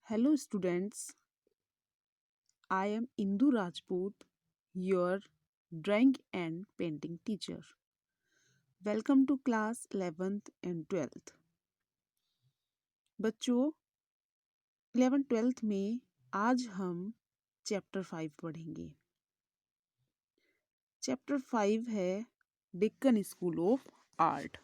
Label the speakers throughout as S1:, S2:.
S1: Hello students, I am Indu Rajput, your drawing and painting teacher. Welcome to class 11th and 12th. बच्चों 11th 12th में आज हम chapter 5 पढ़ेंगे। Chapter 5 है Deccan school of art.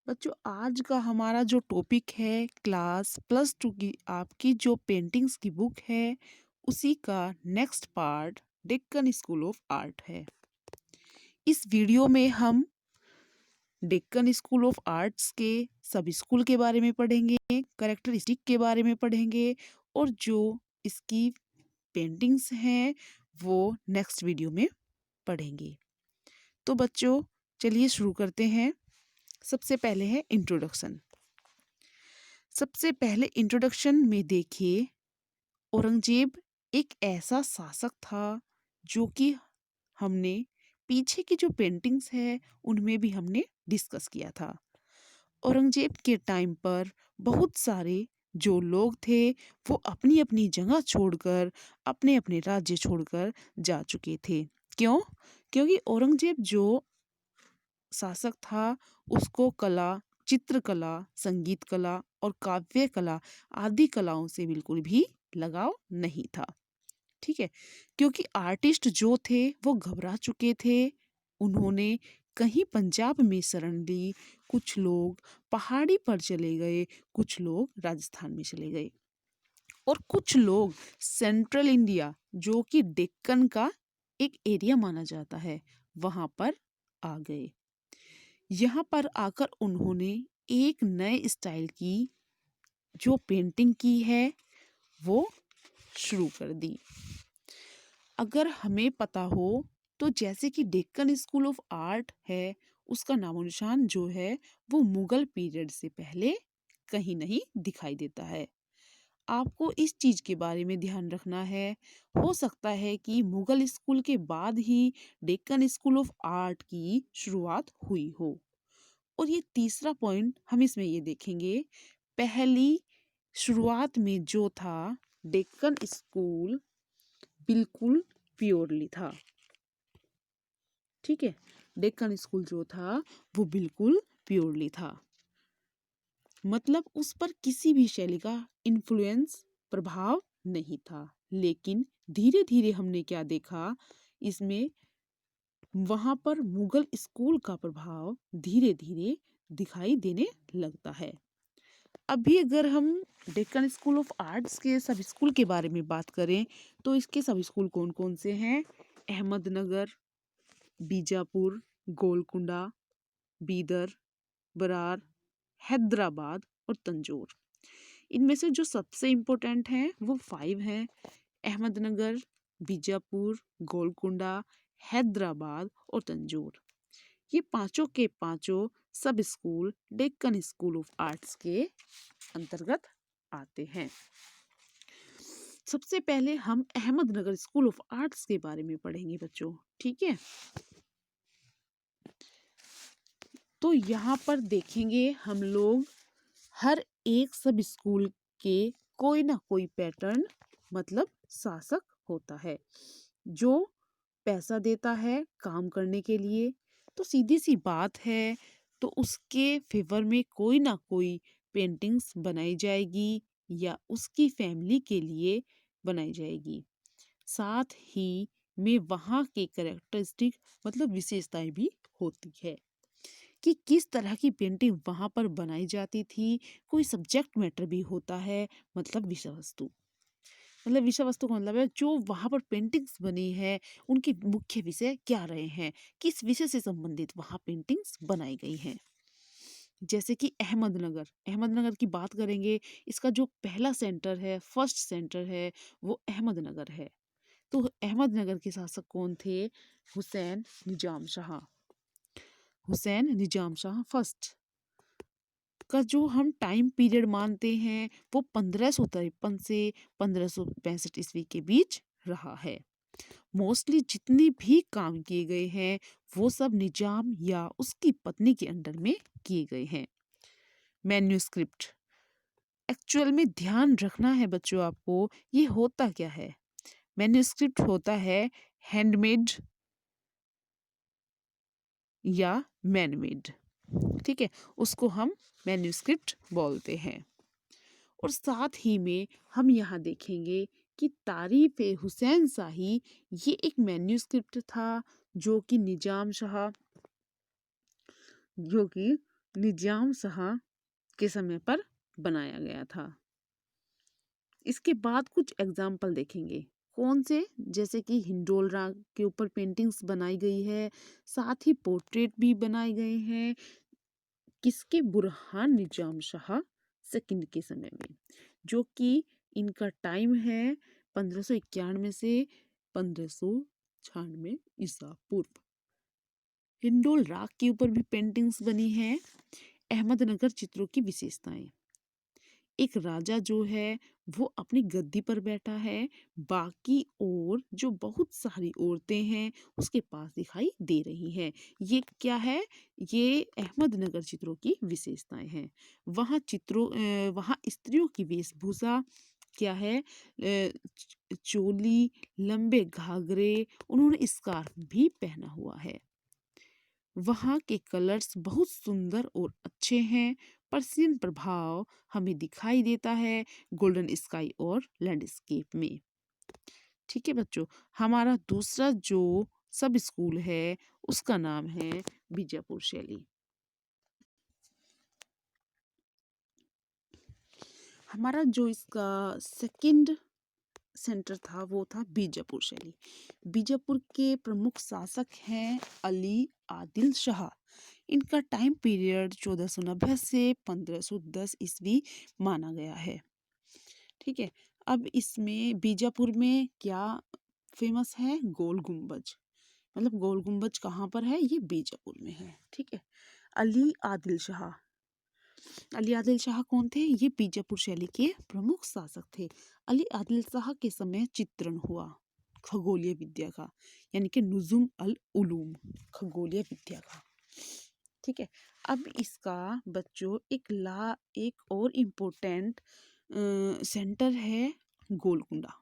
S1: बच्चों आज का हमारा जो टॉपिक है क्लास +2 की आपकी जो पेंटिंग्स की बुक है उसी का next part Deccan school of art है। इस वीडियो में हम डेक्कन स्कूल ऑफ आर्ट्स के सब स्कूल के बारे में पढ़ेंगे, कैरेक्टरिस्टिक के बारे में पढ़ेंगे और जो इसकी पेंटिंग्स हैं वो नेक्स्ट वीडियो में पढ़ेंगे। तो बच्चों चलिए शुरू करते हैं। सबसे पहले है इंट्रोडक्शन। सबसे पहले इंट्रोडक्शन में देखिए, औरंगजेब एक ऐसा शासक था जो कि हमने पीछे की जो पेंटिंग्स है उनमें भी हमने डिस्कस किया था। औरंगजेब के टाइम पर बहुत सारे जो लोग थे वो अपनी अपनी जगह छोड़कर अपने अपने राज्य छोड़कर जा चुके थे। क्यों? क्योंकि औरंगजेब जो शासक था उसको कला, चित्रकला, संगीत कला और काव्य कला आदि कलाओं से बिल्कुल भी लगाव नहीं था। ठीक है, क्योंकि आर्टिस्ट जो थे वो घबरा चुके थे। उन्होंने कहीं पंजाब में शरण ली, कुछ लोग पहाड़ी पर चले गए, कुछ लोग राजस्थान में चले गए और कुछ लोग सेंट्रल इंडिया जो कि डेक्कन का एक एरिया माना जाता है वहां पर आ गए। यहाँ पर आकर उन्होंने एक नए स्टाइल की जो पेंटिंग की है वो शुरू कर दी। अगर हमें पता हो तो जैसे कि डेक्कन स्कूल ऑफ आर्ट है उसका नामो निशान जो है वो मुगल पीरियड से पहले कहीं नहीं दिखाई देता है। आपको इस चीज के बारे में ध्यान रखना है। हो सकता है कि मुगल स्कूल के बाद ही डेक्कन स्कूल ऑफ आर्ट की शुरुआत हुई हो। और ये तीसरा पॉइंट हम इसमें ये देखेंगे, पहली शुरुआत में जो था डेक्कन स्कूल बिल्कुल प्योरली था। ठीक है, डेक्कन स्कूल जो था वो बिल्कुल प्योरली था, मतलब उस पर किसी भी शैली का इन्फ्लुएंस प्रभाव नहीं था। लेकिन धीरे धीरे हमने क्या देखा, इसमें वहां पर मुगल स्कूल का प्रभाव धीरे धीरे दिखाई देने लगता है। अभी अगर हम डेक्कन स्कूल ऑफ आर्ट्स के सब स्कूल के बारे में बात करें तो इसके सब स्कूल कौन कौन से हैं? अहमदनगर, बीजापुर, गोलकुंडा, बीदर, बरार, हैदराबाद और तंजौर। इनमें से जो सबसे इम्पोर्टेंट हैं वो 5 हैं, अहमदनगर, बीजापुर, गोलकुंडा, हैदराबाद और तंजौर। ये पांचों के पांचों सब school Deccan school of arts के अंतर्गत आते हैं। सबसे पहले हम अहमदनगर स्कूल ऑफ आर्ट्स के बारे में पढ़ेंगे बच्चों। ठीक है, तो यहाँ पर देखेंगे हम लोग हर एक सब स्कूल के कोई ना कोई पैटर्न मतलब शासक होता है जो पैसा देता है काम करने के लिए। तो सीधी सी बात है, तो उसके फेवर में कोई ना कोई पेंटिंग्स बनाई जाएगी या उसकी फैमिली के लिए बनाई जाएगी। साथ ही में वहाँ के कैरेक्टरिस्टिक मतलब विशेषताएं भी होती है कि किस तरह की पेंटिंग वहाँ पर बनाई जाती थी। कोई सब्जेक्ट मैटर भी होता है, मतलब विषय वस्तु, मतलब विषय वस्तु का मतलब है जो वहाँ पर पेंटिंग्स बनी है उनके मुख्य विषय क्या रहे हैं, किस विषय से संबंधित वहाँ पेंटिंग्स बनाई गई हैं। जैसे कि अहमदनगर की बात करेंगे, इसका जो पहला सेंटर है, फर्स्ट सेंटर है वो अहमदनगर है। तो अहमदनगर के शासक कौन थे? हुसैन निजाम शाह। हुसैन निजाम शाह फर्स्ट का जो हम टाइम पीरियड मानते हैं वो 1553 से 1565 ईस्वी के बीच रहा है। मोस्टली जितने भी काम किए गए हैं वो सब निजाम या उसकी पत्नी के अंडर में किए गए हैं। मैन्यूस्क्रिप्ट एक्चुअल में ध्यान रखना है बच्चों आपको, ये होता क्या है। मैन्युस्क्रिप्ट होता है हैंडमेड या मैनमेड, ठीक है, उसको हम मैन्युस्क्रिप्ट बोलते हैं। और साथ ही में हम यहाँ देखेंगे कि तारीफ हुसैन शाही ये एक मैन्युस्क्रिप्ट था जो कि निजाम शाह के समय पर बनाया गया था। इसके बाद कुछ एग्जाम्पल देखेंगे, कौन से, जैसे कि हिंडोल राग के ऊपर पेंटिंग्स बनाई गई है, साथ ही पोर्ट्रेट भी बनाए गए हैं किसके, बुरहान निजाम शाह सेकंड के समय में, जो कि इनका टाइम है 1591 से 1596 ईसा पूर्व। हिंडोल राग के ऊपर भी पेंटिंग्स बनी हैं। अहमदनगर चित्रों की विशेषताएं, एक राजा जो है वो अपनी गद्दी पर बैठा है, बाकी और जो बहुत सारी औरतें हैं उसके पास दिखाई दे रही हैं। ये क्या है, ये अहमदनगर चित्रों की विशेषताएं हैं। वहाँ स्त्रियों की वेशभूषा क्या है, चोली, लंबे घाघरे, उन्होंने स्कार्फ भी पहना हुआ है। वहाँ के कलर्स बहुत सुंदर और अच्छे हैं। पर्शियन प्रभाव हमें दिखाई देता है गोल्डन स्काई और लैंडस्केप में। ठीक है बच्चों, हमारा दूसरा जो सब स्कूल है उसका नाम है बीजापुर शैली। हमारा जो इसका सेकंड सेंटर था वो था बीजापुर शैली। बीजापुर के प्रमुख शासक हैं अली आदिल शाह। इनका टाइम पीरियड 1490 से 1510 ईस्वी माना गया है। ठीक है, अब इसमें बीजापुर में क्या फेमस है, गोल गुम्बज, मतलब गोल गुम्बज कहाँ पर है, ये बीजापुर में है। ठीक है, अली आदिल शाह, अली आदिल शाह कौन थे, ये बीजापुर शैली के प्रमुख शासक थे। अली आदिल शाह के समय चित्रण हुआ खगोलीय विद्या का, यानी कि नुजुम अल उलूम, खगोलीय विद्या का। ठीक है, अब इसका बच्चों एक और इम्पोर्टेंट सेंटर है गोलकुंडा।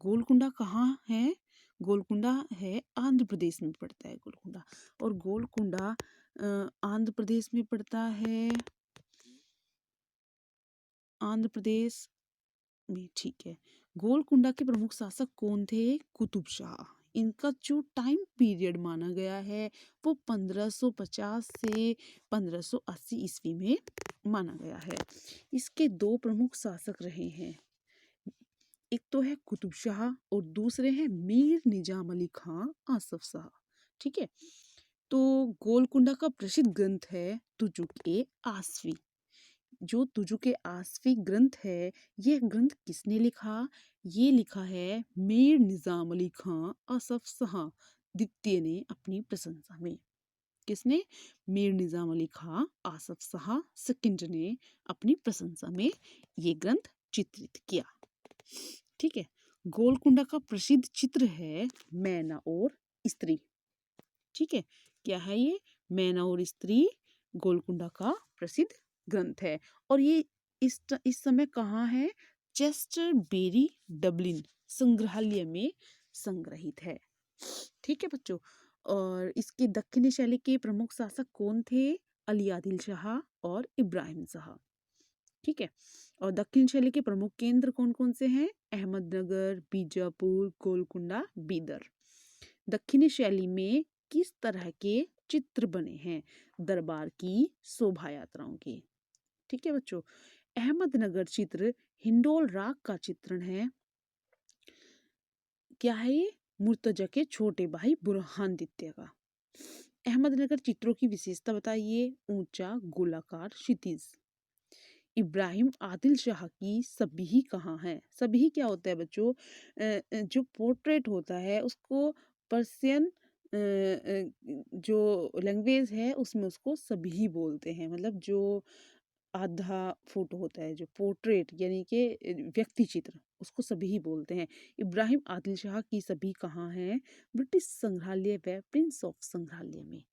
S1: गोलकुंडा कहाँ है, गोलकुंडा है आंध्र प्रदेश में पड़ता है गोलकुंडा। और गोलकुंडा आंध्र प्रदेश में पड़ता है, आंध्र प्रदेश में। ठीक है, गोलकुंडा के प्रमुख शासक कौन थे, कुतुब शाह। इनका जो टाइम पीरियड माना गया है वो 1550 से 1580 ईस्वी में माना गया है। इसके दो प्रमुख शासक रहे हैं, एक तो है कुतुब शाह और दूसरे हैं मीर निजाम अली खां आसफ शाह। ठीक है, तो गोलकुंडा का प्रसिद्ध ग्रंथ है तुजुक-ए आसफी। जो तुजुक-ए आसफी ग्रंथ है, यह ग्रंथ किसने लिखा, ये लिखा है मीर निजाम अली खां आसफ शाह द्वितीय ने अपनी प्रशंसा में। किसने, मीर निजाम अली खां आसफ शाह सेकंड ने अपनी प्रशंसा में ये ग्रंथ चित्रित किया। ठीक है, गोलकुंडा का प्रसिद्ध चित्र है मैना और स्त्री। ठीक है, क्या है ये, मैना और स्त्री गोलकुंडा का प्रसिद्ध ग्रंथ है। और ये इस समय कहाँ है, चेस्टरबेरी डबलिन संग्रहालय में संग्रहित है। ठीक है बच्चों, और इसके दक्षिणी शैली के प्रमुख शासक कौन थे, अली आदिल शाह और इब्राहिम शाह। ठीक है, और दक्षिण शैली के प्रमुख केंद्र कौन कौन से हैं, अहमदनगर, बीजापुर, गोलकुंडा, बीदर। दक्षिणी शैली में किस तरह के चित्र बने हैं, दरबार की शोभा यात्राओं के। ठीक है बच्चों, अहमदनगर चित्र हिंडोल राग का चित्रण है। क्या है ये, मुर्तजा के छोटे भाई बुरहान द्वितीय का। अहमदनगर चित्रों की विशेषता बताइए, ऊंचा गोलाकार क्षितिज। इब्राहिम आदिल शाह की सभी कहाँ है, सभी क्या होता है बच्चों, जो पोर्ट्रेट होता है उसको पर्शियन जो लैंग्वेज है उसमें उसको सभी बोलते हैं, मतलब जो आधा फोटो होता है, जो पोर्ट्रेट यानी कि व्यक्ति चित्र, उसको सभी बोलते हैं। इब्राहिम आदिल शाह की सभी कहाँ हैं, ब्रिटिश संग्रहालय व प्रिंस ऑफ संग्रहालय में।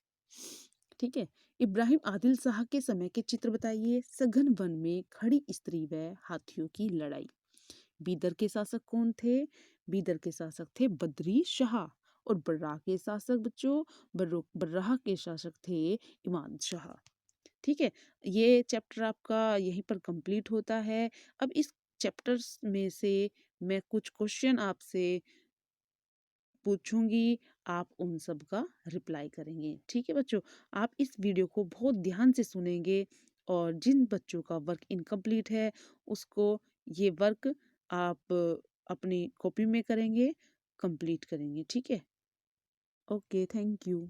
S1: ठीक है, इब्राहिम आदिल शाह के समय के चित्र बताइए। सघन वन में खड़ी स्त्री व हाथियों की लड़ाई। बीदर के शासक कौन थे? बीदर के शासक थे बद्री शाह। और बर्राह के शासक बच्चों, बर्राह के शासक थे इमाद शाह। ठीक है, ये चैप्टर आपका यहीं पर कंप्लीट होता है। अब इस चैप्टर्स में से मैं कुछ क्वेश्चन आपसे पूछूंगी, आप उन सब का रिप्लाई करेंगे। ठीक है बच्चों, आप इस वीडियो को बहुत ध्यान से सुनेंगे और जिन बच्चों का वर्क इनकम्प्लीट है उसको ये वर्क आप अपनी कॉपी में करेंगे, कंप्लीट करेंगे। ठीक है, ओके, थैंक यू।